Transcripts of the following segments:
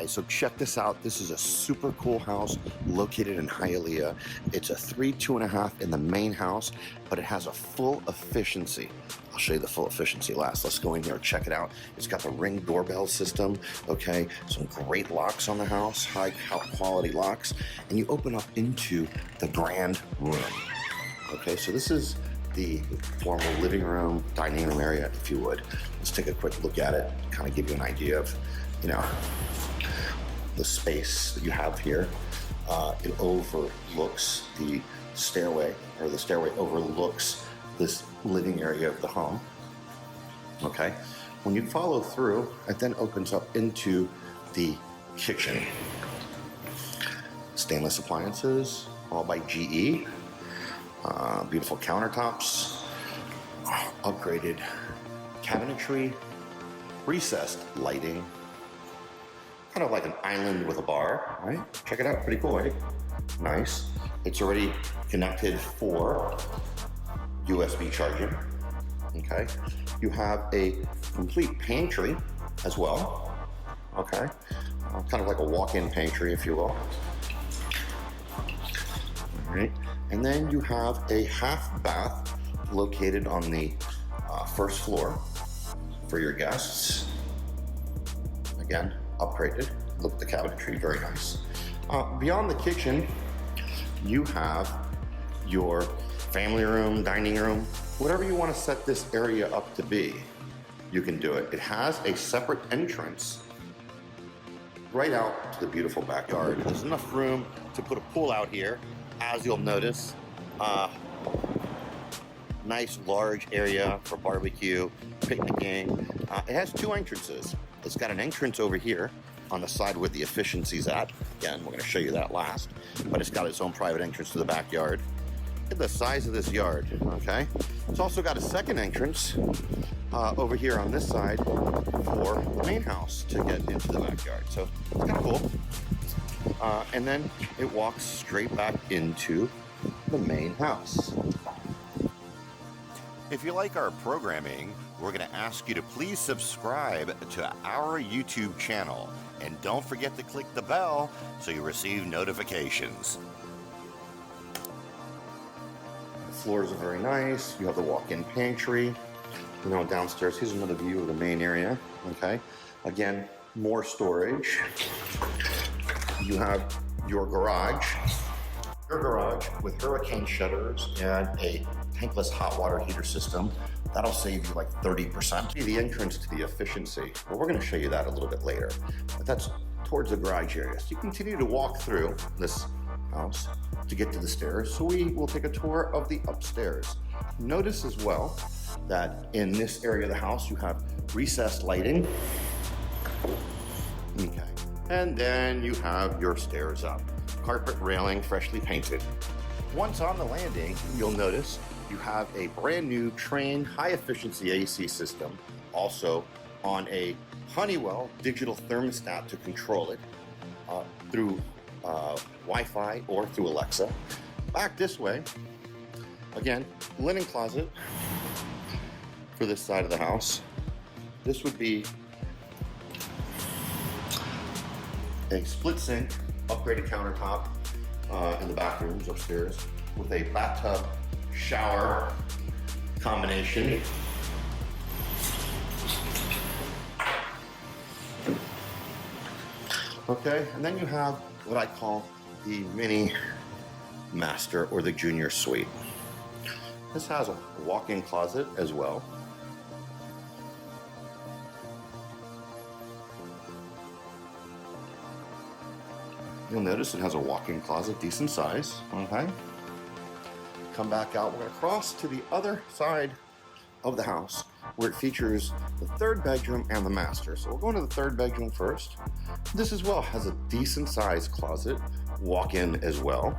So check this out. This is a super cool house located in Hialeah. It's a 3, 2.5 in the main house, but it has a full efficiency. I'll show you the full efficiency last. Let's go in here and check it out. It's got the Ring doorbell system, okay? Some great locks on the house, high quality locks. And you open up into the grand room. Okay, so this is the formal living room, dining room area, if you would. Let's take a quick look at it, kind of give you an idea of, the space that you have here. It overlooks the stairway, or the stairway overlooks this living area of the home. Okay, when you follow through, it then opens up into the kitchen. Stainless appliances, all by GE. Beautiful countertops, upgraded cabinetry, recessed lighting, kind of like an island with a bar, right? Check it out, pretty cool, right? Nice. It's already connected for USB charging, okay? You have a complete pantry as well, okay? Kind of like a walk-in pantry, if you will. All right. And then you have a half bath located on the first floor for your guests. Again, upgraded. Look at the cabinetry, very nice. Beyond the kitchen, you have your family room, dining room, whatever you want to set this area up to be, you can do it. It has a separate entrance right out to the beautiful backyard. There's enough room to put a pool out here. As you'll notice, nice large area for barbecue, picnicking. It has 2 entrances. It's got an entrance over here on the side where the efficiency's at. Again, we're going to show you that last. But it's got its own private entrance to the backyard. Look at the size of this yard, okay? It's also got a second entrance over here on this side for the main house to get into the backyard. So it's kind of cool. And then it walks straight back into the main house. If you like our programming, we're going to ask you to please subscribe to our YouTube channel. And don't forget to click the bell so you receive notifications. The floors are very nice. You have the walk-in pantry. Downstairs, here's another view of the main area. Okay. Again, more storage. You have your garage. Your garage with hurricane shutters and a tankless hot water heater system. That'll save you like 30%. The entrance to the efficiency. Well, we're going to show you that a little bit later. But that's towards the garage area. So you continue to walk through this house to get to the stairs. So we will take a tour of the upstairs. Notice as well that in this area of the house, you have recessed lighting. Okay. And then you have your stairs up. Carpet railing, freshly painted. Once on the landing, you'll notice you have a brand new Train high efficiency AC system, also on a Honeywell digital thermostat to control it through Wi-Fi or through Alexa. Back this way, again, linen closet for this side of the house. This would be a split sink, upgraded countertop in the bathrooms upstairs with a bathtub shower combination. Okay, and then you have what I call the mini master or the junior suite. This has a walk-in closet as well. You'll notice it has a walk-in closet, decent size, okay? Come back out, we're gonna cross to the other side of the house where it features the 3rd bedroom and the master. So we'll go into the 3rd bedroom first. This as well has a decent sized closet, walk-in as well.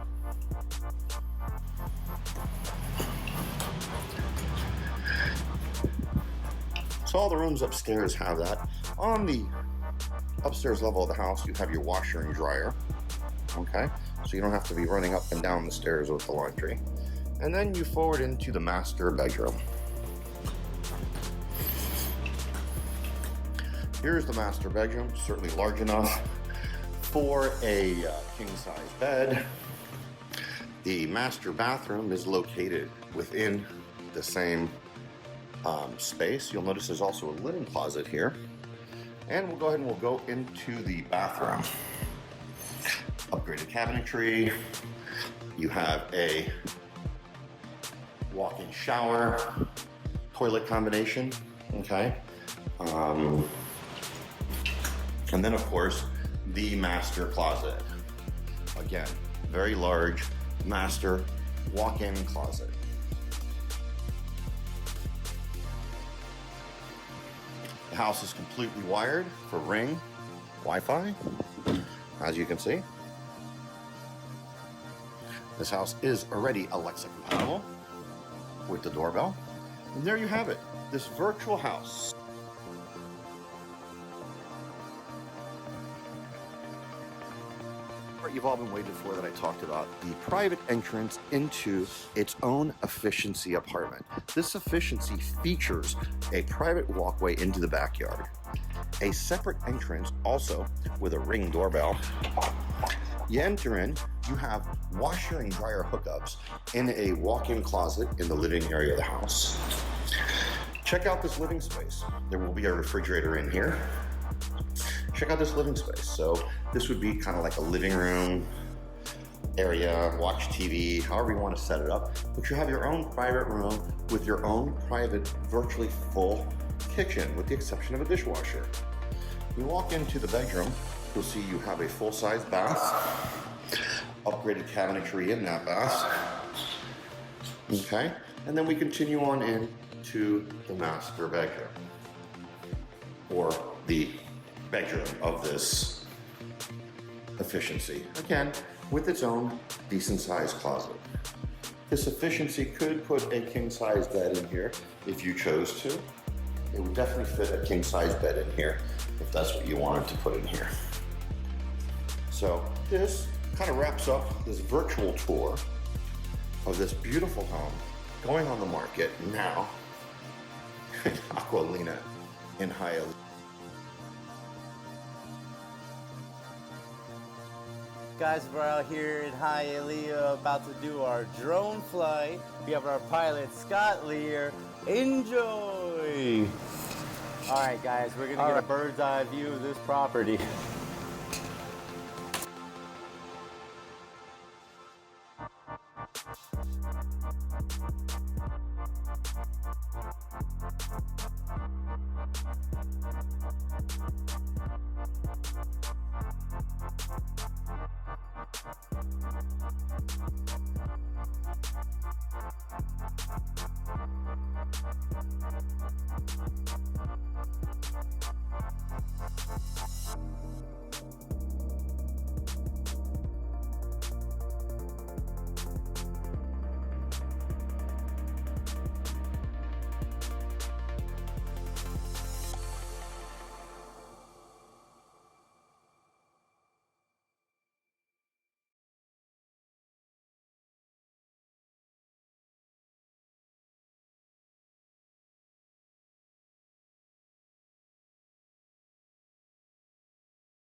So all the rooms upstairs have that. On the upstairs level of the house, you have your washer and dryer. Okay, so you don't have to be running up and down the stairs with the laundry. And then you forward into the master bedroom. Here's the master bedroom, certainly large enough for a king-size bed. The master bathroom is located within the same space. You'll notice there's also a linen closet here. And we'll go ahead and we'll go into the bathroom. Upgraded cabinetry. You have a walk-in shower, toilet combination, okay? And then of course, the master closet. Again, very large master walk-in closet. The house is completely wired for Ring Wi-Fi, as you can see. This house is already Alexa compatible with the doorbell. And there you have it, this virtual house. You've all been waiting for that I talked about, the private entrance into its own efficiency apartment. This efficiency features a private walkway into the backyard, a separate entrance also with a Ring doorbell. You enter in, you have washer and dryer hookups in a walk-in closet in the living area of the house. Check out this living space. There will be a refrigerator in here. Check out this living space. So this would be kind of like a living room area, watch TV, however you want to set it up. But you have your own private room with your own private, virtually full kitchen, with the exception of a dishwasher. You walk into the bedroom, you'll see you have a full-size bath, upgraded cabinetry in that bath. Okay, and then we continue on in to the master bedroom, or the bedroom of this efficiency. Again, with its own decent-sized closet. This efficiency could put a king-size bed in here if you chose to. It would definitely fit a king-size bed in here if that's what you wanted to put in here. So this kind of wraps up this virtual tour of this beautiful home going on the market now in Aquilina in Hialeah. Guys, we're out here in Hialeah about to do our drone flight. We have our pilot Scott Lear. Enjoy! All right, guys, we're gonna get a bird's eye view of this property.